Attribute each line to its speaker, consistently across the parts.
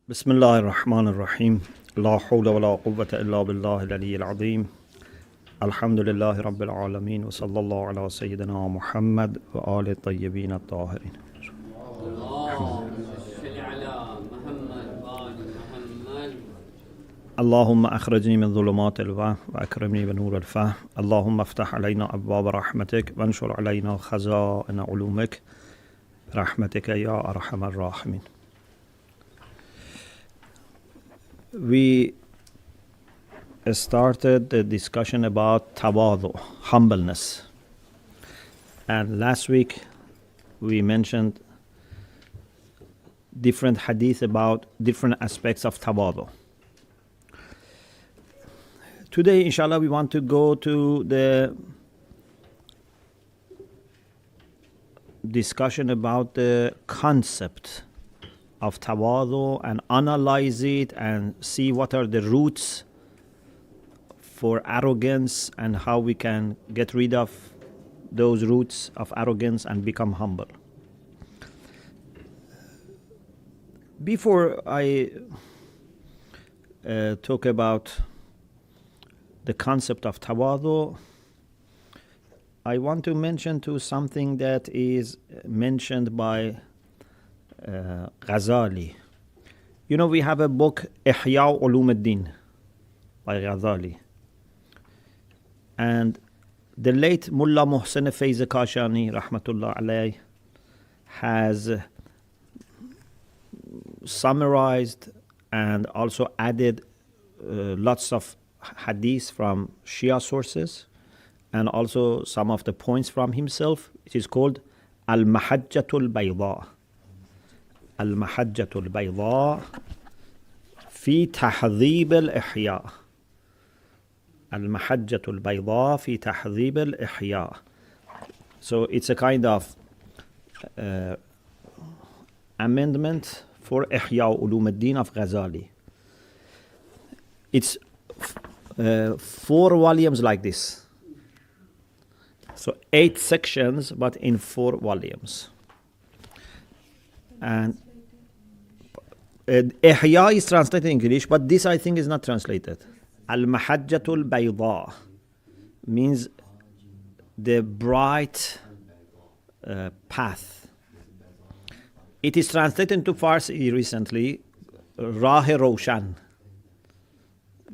Speaker 1: بسم الله الرحمن الرحيم لا حول ولا قوة إلا بالله العلي العظيم الحمد لله رب العالمين وصلى الله على سيدنا محمد وآل الطيبين الطاهرين اللهم أخرجني من ظلمات الوهم وأكرمني بنور الفهم اللهم افتح علينا أبواب رحمتك وانشر علينا خزائن علومك برحمتك يا أرحم الراحمين. We started the discussion about tawadu, humbleness. And last week we mentioned different hadith about different aspects of tawadu. Today, inshallah, we want to go to the discussion about the concept of tawadu and analyze it and see what are the roots for arrogance and how we can get rid of those roots of arrogance and become humble. Before I talk about the concept of tawadu, I want to mention to something that is mentioned by Ghazali. You know, we have a book, Ihya Ulumuddin, by Ghazali. And the late Mullah Muhsin Faiz Kashani, rahmatullah alayh, has summarized and also added lots of hadiths from Shia sources and also some of the points from himself. It is called Al-Mahajjatul Bayda. Al-Mahajjatul Bayda fi Tahdhib al-Ihya. Al-Mahajjatul Bayda fi Tahdhib al-Ihya. So it's a kind of amendment for Ihya Ulumuddin of Ghazali. It's 4 volumes like this. So 8 sections, but in 4 volumes. And Ihya is translated in English, but this I think is not translated. Al-Mahajjatul Bayda means the bright path. It is translated into Farsi recently, Rah-e Roshan,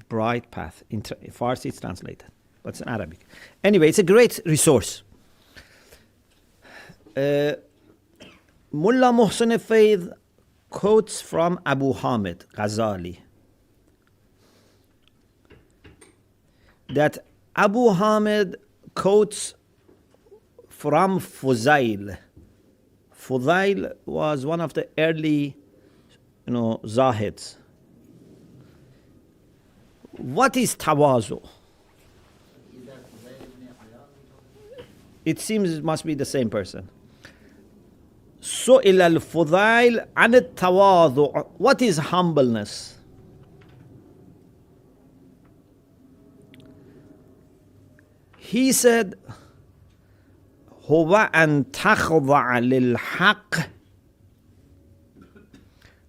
Speaker 1: bright path. In Farsi it's translated, but it's in Arabic. Anyway, it's a great resource. Mullah Muhsin Faiz quotes from Abu Hamid Ghazali that Abu Hamid quotes from Fuḍayl. Fuḍayl was one of the early, Zahids. What is tawazu? It seems it must be the same person. سئل الفضيل عن التواضع. What is humbleness? He said هو أن تخضع للحق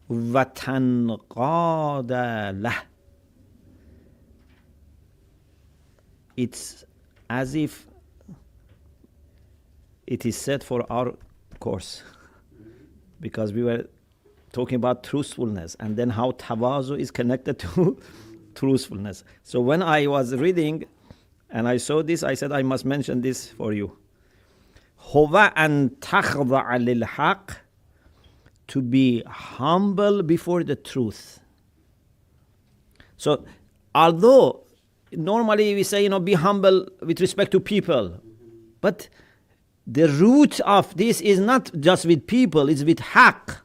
Speaker 1: وتنقاد له. It's as if it is said for our course, because we were talking about truthfulness and then how tawazu is connected to truthfulness. So when I was reading and I saw this, I said I must mention this for you. هو أن تخضع للحق, to be humble before the truth. So although normally we say, be humble with respect to people, but the root of this is not just with people, it's with haqq.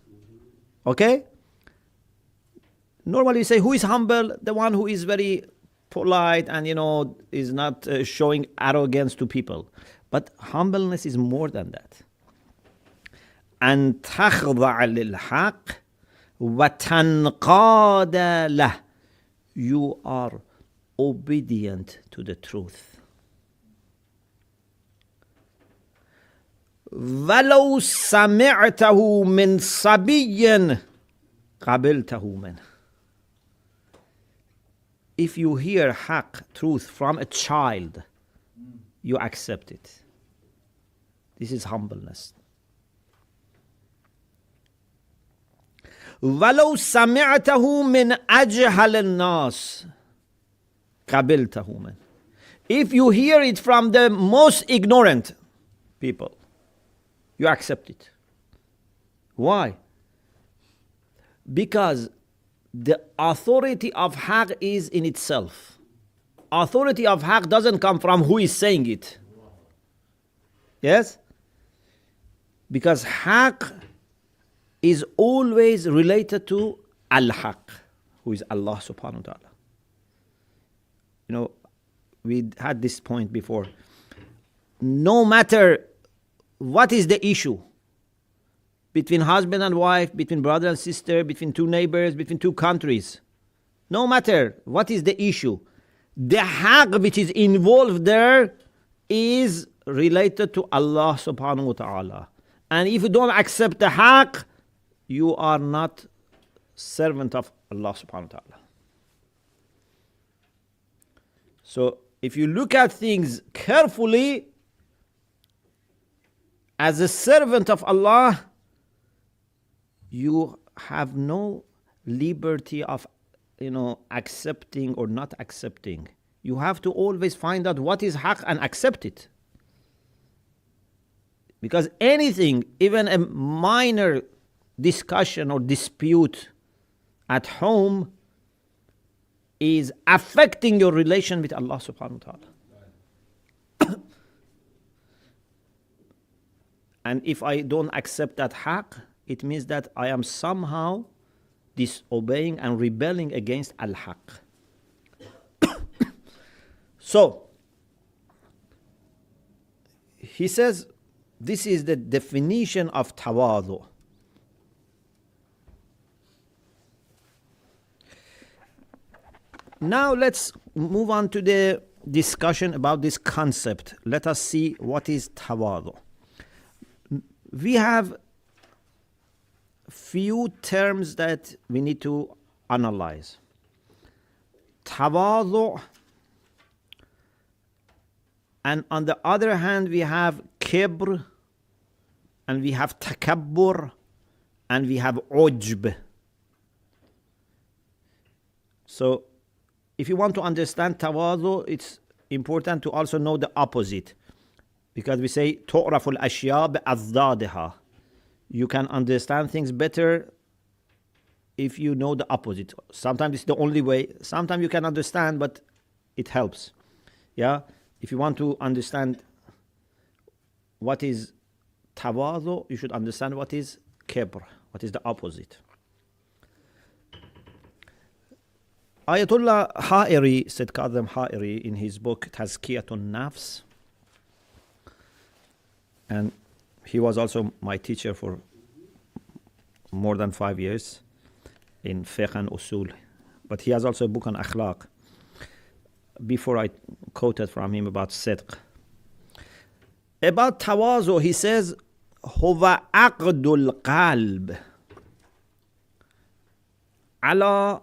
Speaker 1: Okay? Normally we say, who is humble? The one who is very polite and, is not showing arrogance to people. But humbleness is more than that. أن تخضع للحق وتنقاد له. You are obedient to the truth. ولو سمعته من صبي قبلته منه. If you hear haqq, truth, from a child, you accept it. This is humbleness. وَلَوْ سَمِعْتَهُ مِنْ أَجْهَلِ النَّاسِ قَبِلْتَهُ مِنْ. If you hear it from the most ignorant people, you accept it. Why? Because the authority of haqq is in itself. Authority of haqq doesn't come from who is saying it. Yes? Because haqq is always related to al-haqq, who is Allah subhanahu wa ta'ala. You know, we had this point before. No matter what is the issue, between husband and wife, between brother and sister, between two neighbors, between two countries, no matter what is the issue, the haqq which is involved there is related to Allah subhanahu wa ta'ala. And if you don't accept the haqq, you are not servant of Allah subhanahu wa ta'ala. So if you look at things carefully, as a servant of Allah, you have no liberty of, accepting or not accepting. You have to always find out what is haqq and accept it. Because anything, even a minor discussion or dispute at home, is affecting your relation with Allah subhanahu wa ta'ala. And if I don't accept that haqq, it means that I am somehow disobeying and rebelling against al-haqq. So, he says, this is the definition of tawadu. Now let's move on to the discussion about this concept. Let us see what is tawadu. We have few terms that we need to analyze. Tawadu, and on the other hand we have Kibr, and we have Takabbur, and we have ʿUjb. So if you want to understand tawadu, it's important to also know the opposite. Because we say تُعْرَفُ الْأَشْيَاء بِأَضْدَادِهَا. You can understand things better if you know the opposite. Sometimes it's the only way. Sometimes you can understand, but it helps. Yeah? If you want to understand what is tawadu, you should understand what is kibr, what is the opposite. Ayatollah Haʻiri, said Kadhim Haʻiri, in his book Tazkiyatun Nafs, and he was also my teacher for more than 5 years in fiqh and usul, but he has also a book on Akhlaq. Before I quoted from him about sidq. About tawazu, he says, هو عقد القلب على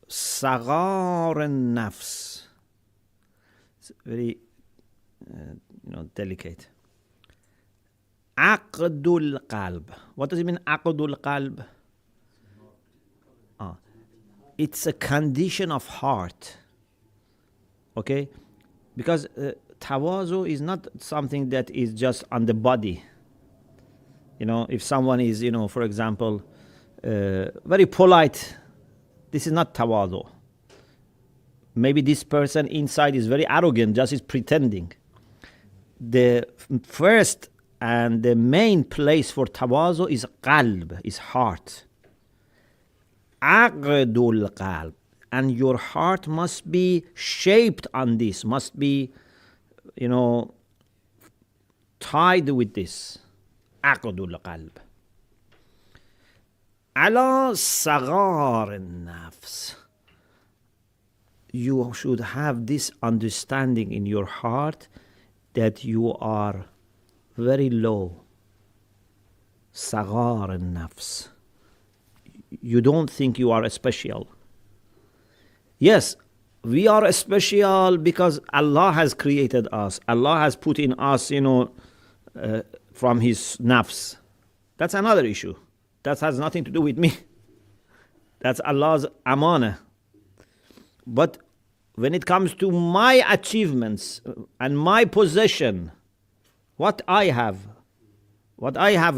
Speaker 1: صغار النفس. It's very delicate. عقد القلب. What does it mean, عقد القلب? It's a condition of heart. Okay? Because tawazu is not something that is just on the body. If someone is, for example, very polite, this is not tawazu. Maybe this person inside is very arrogant, just is pretending. The first and the main place for tawazu is qalb, is heart. Aqdul qalb. And your heart must be shaped on this, must be, tied with this. Aqdul qalb. Ala saghar nafs. You should have this understanding in your heart that you are very low. Saghar nafs. you don't think you are special. Yes, we are special because Allah has created us. Allah has put in us, from His nafs. That's another issue. That has nothing to do with me. That's Allah's amanah. But when it comes to my achievements and my possession, what I have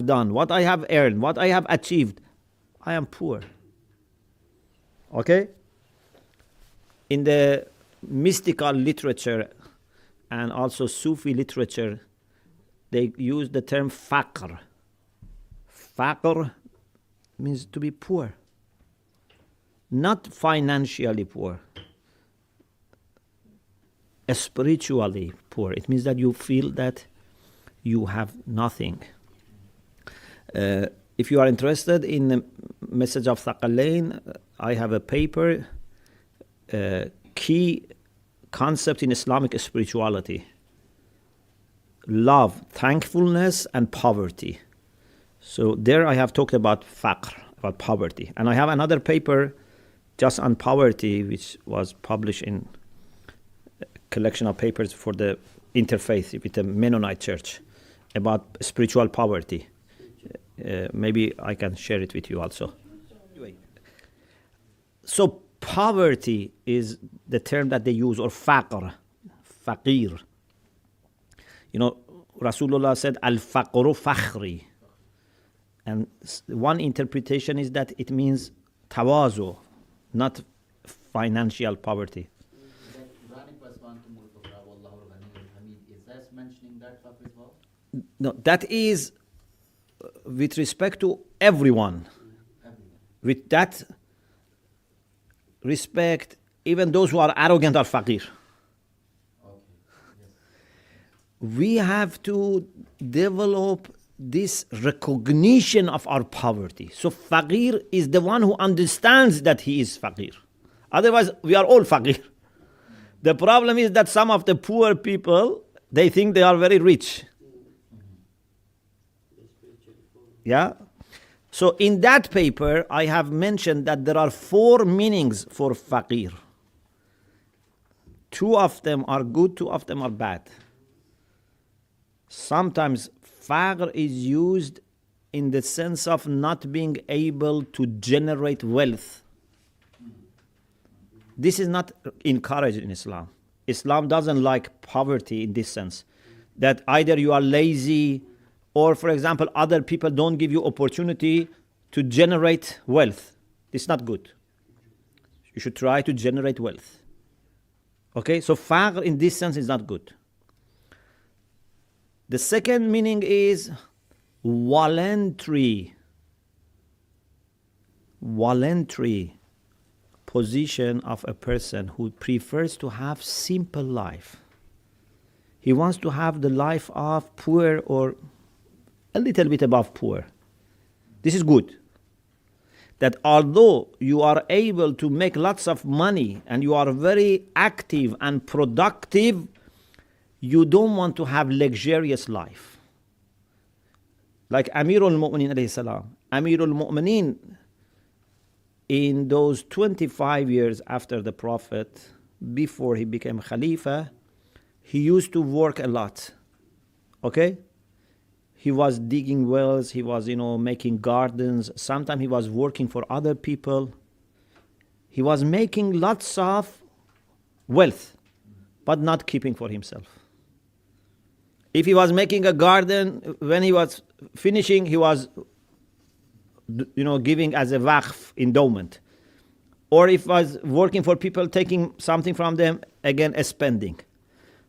Speaker 1: done, what I have earned, what I have achieved, I am poor. Okay? In the mystical literature and also Sufi literature, they use the term Faqr. Faqr means to be poor. Not financially poor. Spiritually poor. It means that you feel that you have nothing. If you are interested in the message of Thaqalain, I have a paper, key concept in Islamic spirituality: love, thankfulness, and poverty. So there I have talked about faqr, about poverty. And I have another paper just on poverty, which was published in a collection of papers for the interfaith with the Mennonite church about spiritual poverty. Maybe I can share it with you also. So poverty is the term that they use, or faqr, faqir. Rasulullah said, al-faqru fakhri. And one interpretation is that it means tawazu, not financial poverty.
Speaker 2: Is that mentioning that as well?
Speaker 1: No, that is with respect to everyone. With that respect, even those who are arrogant are faqir. We have to develop this recognition of our poverty. So faqir is the one who understands that he is faqir. Otherwise, we are all faqir. The problem is that some of the poor people, they think they are very rich. Yeah? So in that paper, I have mentioned that there are 4 meanings for faqir. 2 of them are good, 2 of them are bad. Sometimes faqr is used in the sense of not being able to generate wealth. This is not encouraged in Islam. Islam doesn't like poverty in this sense, that either you are lazy or, for example, other people don't give you opportunity to generate wealth. It's not good. You should try to generate wealth. Okay, so faqr in this sense is not good. The second meaning is voluntary position of a person who prefers to have simple life. He wants to have the life of poor or a little bit above poor. This is good. That although you are able to make lots of money and you are very active and productive, you don't want to have luxurious life. Like Amirul Mu'mineen alayhi salam. Amirul Mu'mineen, in those 25 years after the Prophet, before he became Khalifa, he used to work a lot. Okay? He was digging wells, he was, making gardens. Sometimes he was working for other people. He was making lots of wealth, but not keeping for himself. If he was making a garden, when he was finishing, he was, giving as a waqf, endowment. Or if he was working for people, taking something from them, again, spending.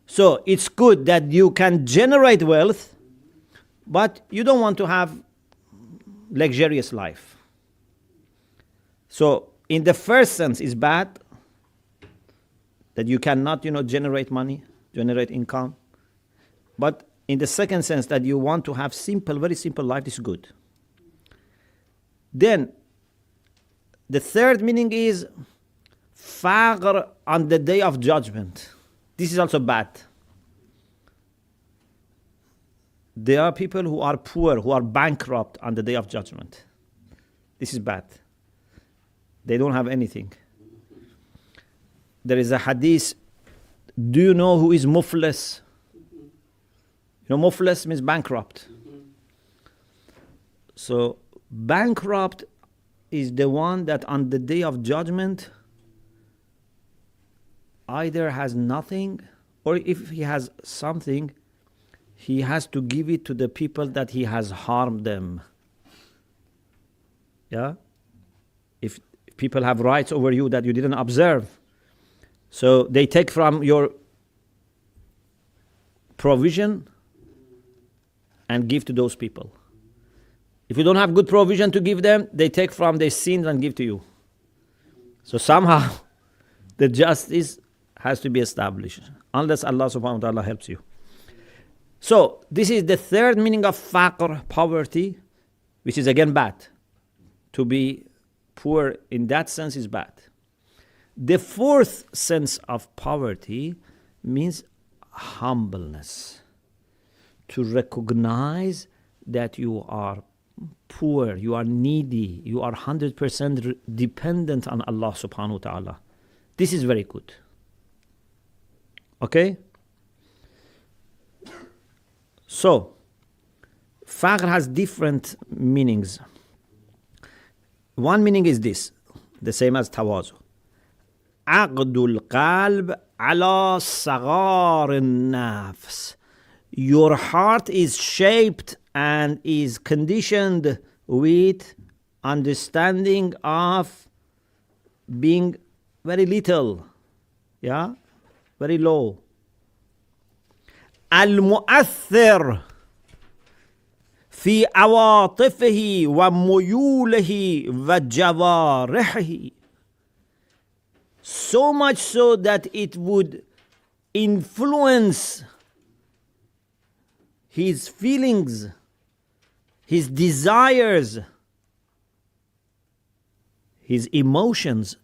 Speaker 1: So it's good that you can generate wealth, but you don't want to have luxurious life. So in the first sense, it's bad that you cannot, generate money, generate income. But in the second sense, that you want to have simple, very simple life, is good. Then, the third meaning is faqr on the day of judgment. This is also bad. There are people who are poor, who are bankrupt on the day of judgment. This is bad. They don't have anything. There is a hadith. Do you know who is muflis? You know, muflis means bankrupt. So, bankrupt is the one that on the day of judgment either has nothing, or if he has something, he has to give it to the people that he has harmed them. Yeah? If people have rights over you that you didn't observe, so they take from your provision and give to those people. If you don't have good provision to give them, they take from their sins and give to you. So somehow the justice has to be established, unless Allah subhanahu wa ta'ala helps you. So this is the third meaning of faqr, poverty, which is again bad. To be poor in that sense is bad. The fourth sense of poverty means humbleness. To recognize that you are poor, you are needy, you are 100% dependent on Allah subhanahu wa ta'ala. This is very good. Okay? So, faqr has different meanings. One meaning is this, the same as tawazu. عقد القلب على صغار النفس. Your heart is shaped and is conditioned with understanding of being very little, yeah, very low. المؤثر في عواطفه وميوله وجوارحه. So much so that it would influence his feelings, his desires, his emotions.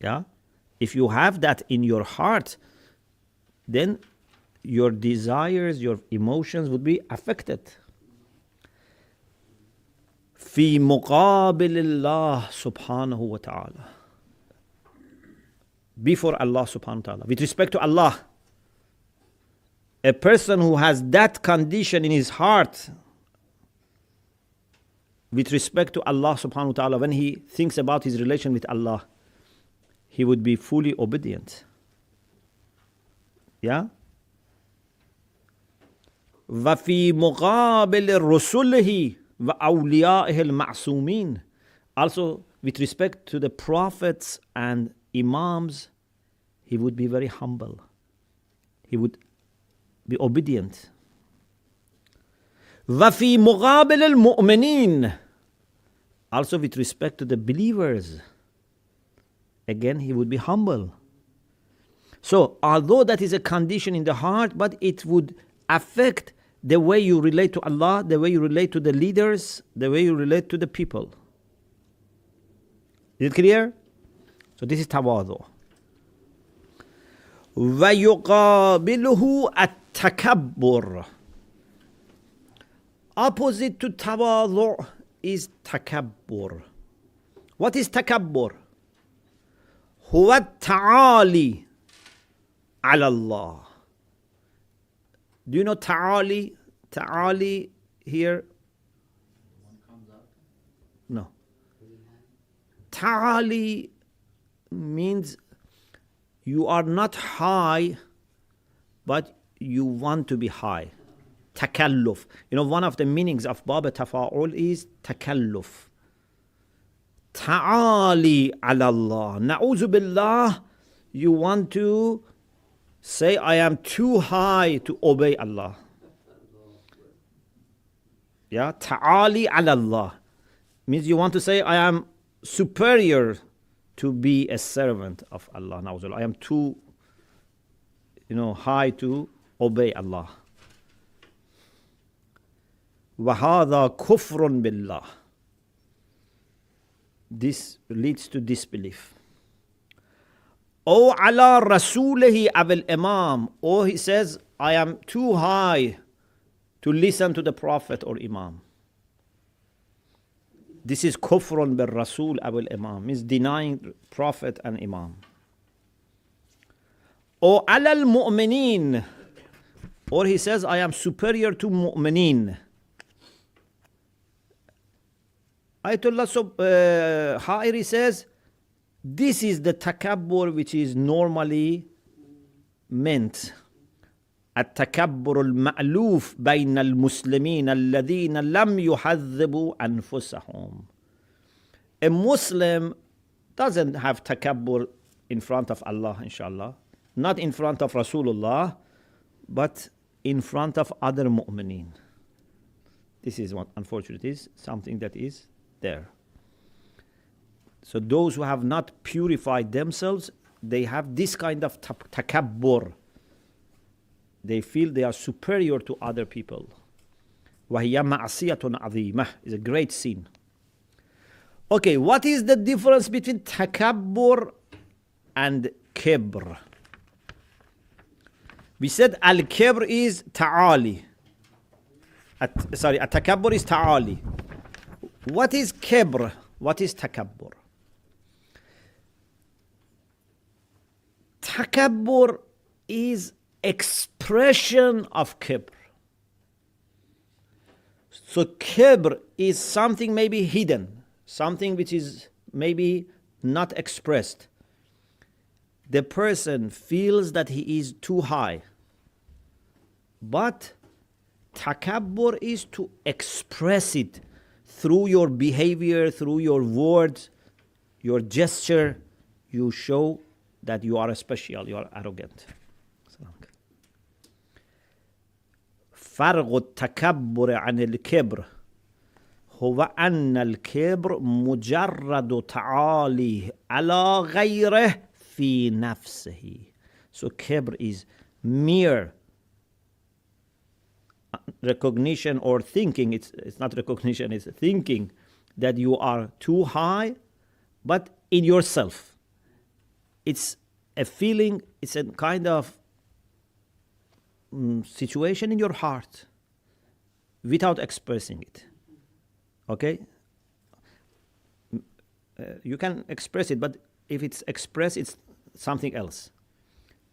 Speaker 1: Yeah? If you have that in your heart, then your desires, your emotions would be affected. في مقابل الله سبحانه وتعالى. Before Allah subhanahu wa ta'ala. With respect to Allah. A person who has that condition in his heart with respect to Allah subhanahu wa ta'ala, when he thinks about his relation with Allah, he would be fully obedient. Yeah? وفي مقابل رسله وأوليائه المعصومين. Also, with respect to the prophets and imams, he would be very humble. He would be obedient. وفي مقابل المؤمنين. Also, with respect to the believers, again, he would be humble. So, although that is a condition in the heart, but it would affect the way you relate to Allah, the way you relate to the leaders, the way you relate to the people. Is it clear? So this is tawadhu. وَيُقَابِلُهُ التَّكَبُّرُ. Opposite to tawadhu is takabbur. What is takabbur? هو التعالي على الله. Do you know ta'ali? Ta'ali here? No. Ta'ali means you are not high, but you want to be high. Takalluf. You know, one of the meanings of Baba Tafa'ul is takalluf. Ta'ali ala Allah. Na'udhu billah, you want to say, I am too high to obey Allah. Yeah, ta'ali ala Allah means you want to say, I am superior to be a servant of Allah. I am too, high to obey Allah. وَهَذَا كُفْرٌ بِاللَّهِ. This leads to disbelief. O ala rasulihi abil imam. Or he says, I am too high to listen to the Prophet or Imam. This is kufrun bil Rasul aw al-Imam, means denying Prophet and Imam. Or alal mu'mineen, or he says, I am superior to mu'mineen. Ayatollah Haʻiri says, this is the takabbur which is normally meant. التكبر المألوف بين المسلمين الذين لم يحذبوا أنفسهم. A Muslim doesn't have takabbur in front of Allah, inshallah, not in front of Rasulullah, but in front of other mu'mineen. This is what, unfortunately, is something that is there. So those who have not purified themselves, they have this kind of takabbur. They feel they are superior to other people. وَهِيَ مَعْصِيَةٌ عَظِيمَةٌ is a great sin. Okay, what is the difference between takabbur and kibr? We said al-kibr is ta'ali. Takabbur is ta'ali. What is kibr? What is takabbur? Takabbur is expression of kibr. So kibr is something maybe hidden, something which is maybe not expressed. The person feels that he is too high. But takabbur is to express it through your behavior, through your words, your gesture. You show that you are special, you are arrogant. فرق التكبر عن الكبر هو أن الكبر مجرد تعالي على غيره في نفسه. So kibr is mere recognition or thinking, it's not recognition, it's thinking that you are too high, but in yourself. It's a feeling, it's a kind of situation in your heart without expressing it. Okay? You can express it, but if it's expressed, it's something else.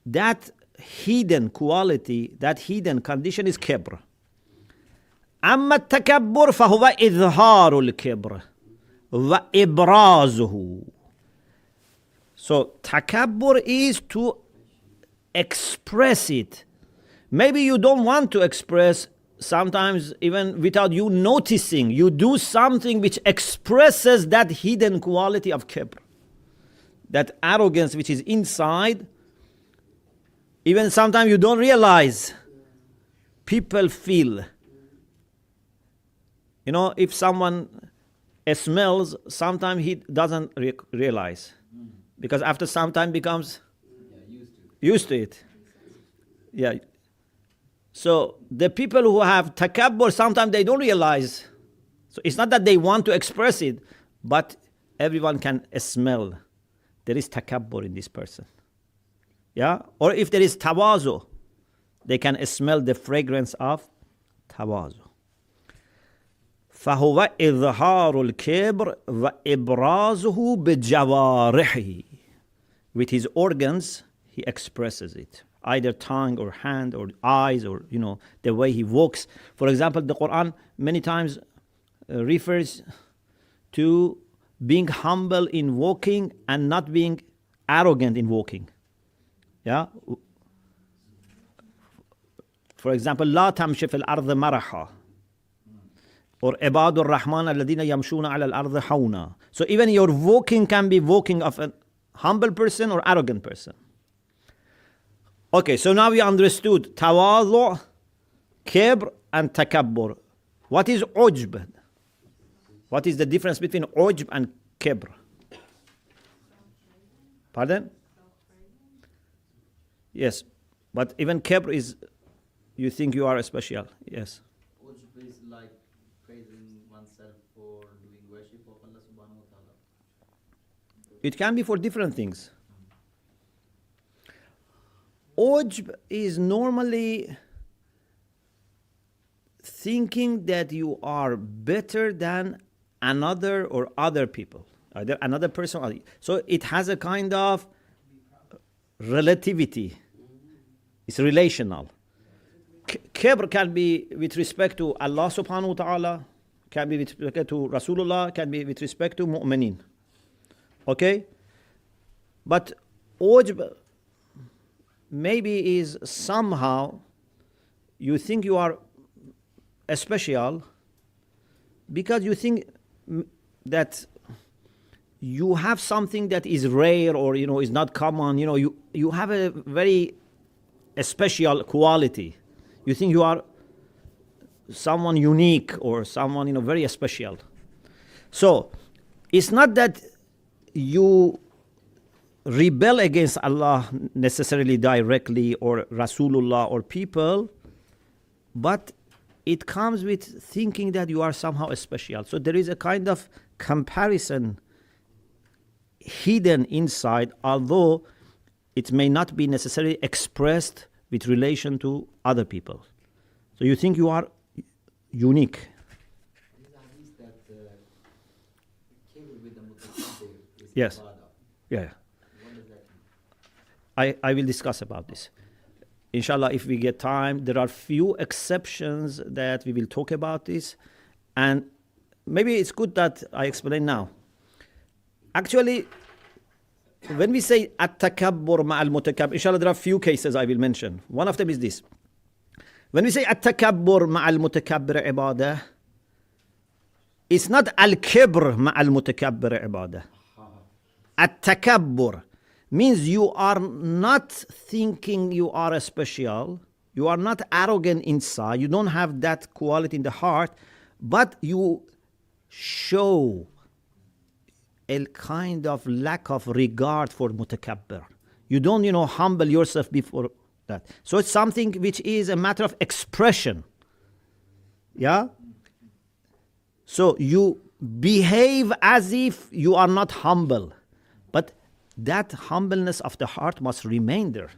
Speaker 1: That hidden quality, that hidden condition is kibr. أما التكبر فهو إظهار الكبر وإبرازه. So takabbur is to express it. Maybe you don't want to express, sometimes even without you noticing, you do something which expresses that hidden quality of kibr, that arrogance which is inside. Even sometimes you don't realize, people feel. You know, if someone smells, sometimes he doesn't realize. Because after some time becomes used to it. Yeah. So the people who have takabbur, sometimes they don't realize. So it's not that they want to express it, but everyone can smell. There is takabbur in this person. Yeah? Or if there is tawazu, they can smell the fragrance of tawazu. فهو إظهار الكبر وإبرازه بجوارحه. With his organs, he expresses it. Either tongue or hand or eyes or, the way he walks. For example, the Quran many times refers to being humble in walking and not being arrogant in walking. Yeah? For example, لا تمشي في الأرض مرحا. Or عباد الرحمن الذين يمشون على الأرض حونا. So even your walking can be walking of a humble person or arrogant person. Okay, so now we understood tawadhu, kibr, and takabbur. What is ujb? What is the difference between ujb and kibr? Pardon? Yes, but even kibr is, you think you are special. Yes.
Speaker 2: ʿUjb is like praising oneself for doing worship of Allah subhanahu wa ta'ala.
Speaker 1: It can be for different things. Ujb is normally thinking that you are better than another or other people, either another person or so it has a kind of relativity. It's relational. Kibr can be with respect to Allah subhanahu wa ta'ala, can be with respect to Rasulullah, can be with respect to mu'mineen. Okay? But ujb maybe is somehow you think you are special because you think that you have something that is rare or is not common. You have a very special quality. You think you are someone unique or someone very special. So it's not that you rebel against Allah necessarily directly or Rasulullah or people, but it comes with thinking that you are somehow special. So there is a kind of comparison hidden inside, although it may not be necessarily expressed with relation to other people. So you think you are unique.
Speaker 2: These hadiths that Kibr with the mutakabbir is
Speaker 1: Yes.
Speaker 2: ibadah.
Speaker 1: Yeah.
Speaker 2: What does that mean?
Speaker 1: I will discuss about this. Inshallah, if we get time, there are few exceptions that we will talk about this. And maybe it's good that I explain now. Actually, when we say at-takabbur ma'al mutakabbir, inshallah, there are few cases I will mention. One of them is this. When we say at-takabbur ma'al mutakabbir ibadah, it's not al-kibr ma'al mutakabbir ibadah. At-takabbur means you are not thinking you are special, you are not arrogant inside, you don't have that quality in the heart, but you show a kind of lack of regard for mutakabbir. You don't, humble yourself before that. So it's something which is a matter of expression. Yeah? So you behave as if you are not humble. But that humbleness of the heart must remain there.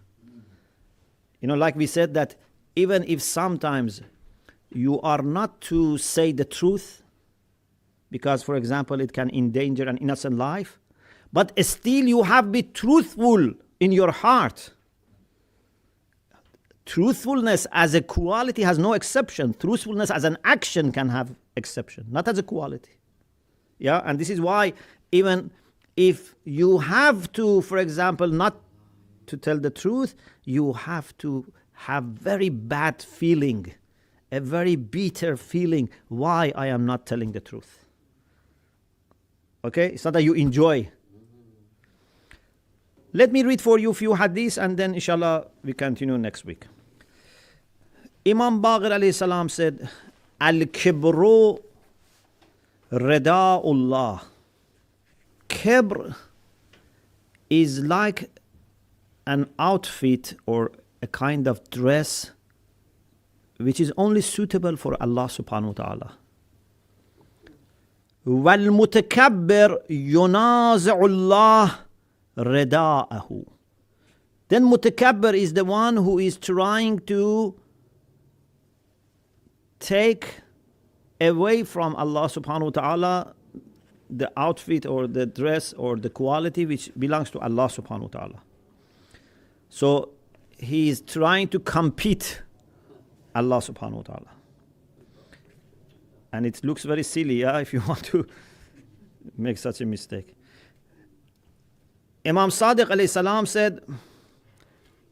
Speaker 1: Like we said that even if sometimes you are not to say the truth, because, for example, it can endanger an innocent life, but still you have to be truthful in your heart. Truthfulness as a quality has no exception. Truthfulness as an action can have exception, not as a quality. Yeah, and this is why even if you have to, for example, not to tell the truth, you have to have very bad feeling, a very bitter feeling, why I am not telling the truth. Okay, it's not that you enjoy. Let me read for you a few hadiths and then inshallah we continue next week. Imam Baqir alayhi salam said, Al-Kibru Rida'ullah. Kibr is like an outfit or a kind of dress which is only suitable for Allah subhanahu wa ta'ala. وَالْمُتَكَبِّرْ يُنَازِعُ اللَّهِ رِدَاءَهُ. Then mutakabbir is the one who is trying to take away from Allah subhanahu wa ta'ala the outfit or the dress or the quality which belongs to Allah subhanahu wa ta'ala. So he is trying to compete Allah subhanahu wa ta'ala. And it looks very silly, if you want to make such a mistake. Imam Sadiq alayhi salam said,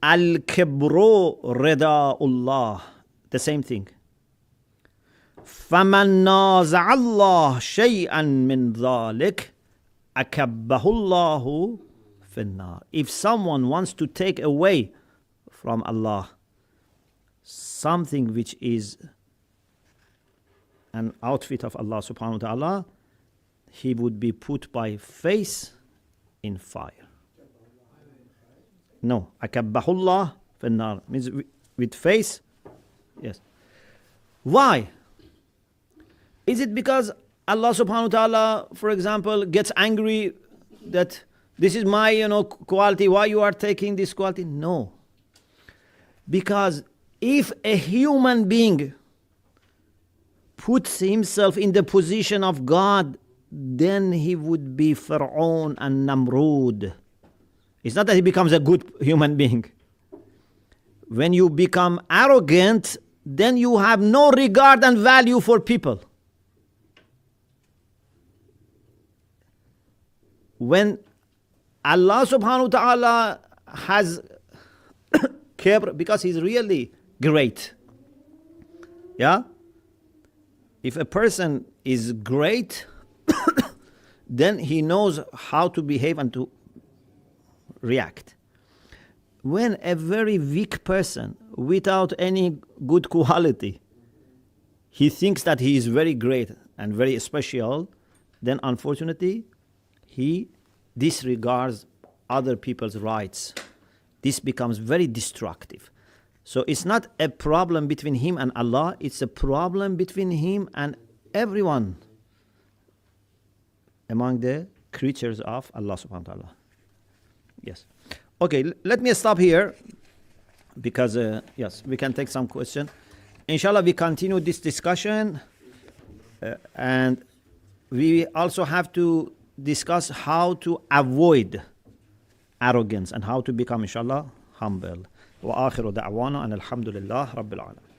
Speaker 1: Al-Kibru Rida'ullah. The same thing. فَمَنْ نَازَعَ اللَّهِ شَيْئًا مِّنْ ذَلِكَ أَكَبَّهُ اللَّهُ فِي النَّارِ. If someone wants to take away from Allah something which is an outfit of Allah subhanahu wa ta'ala, he would be put by face in fire. No, akabbahullah finnar means with face. Yes. Why? Is it because Allah subhanahu wa ta'ala, for example, gets angry that this is my quality, why you are taking this quality? No. Because if a human being puts himself in the position of God then he would be Fir'aun and Namrud. It's not that he becomes a good human being. When you become arrogant, then you have no regard and value for people. When Allah subhanahu wa ta'ala has Kibr, because he's really great. Yeah? If a person is great, then he knows how to behave and to react. When a very weak person, without any good quality, he thinks that he is very great and very special, then unfortunately, he disregards other people's rights. This becomes very destructive. So it's not a problem between him and Allah, it's a problem between him and everyone among the creatures of Allah subhanahu wa ta'ala. Yes. Okay, let me stop here because, yes, we can take some question. Inshallah, we continue this discussion and we also have to discuss how to avoid arrogance and how to become, inshallah, humble. وآخر دعوانا أن الحمد لله رب العالمين.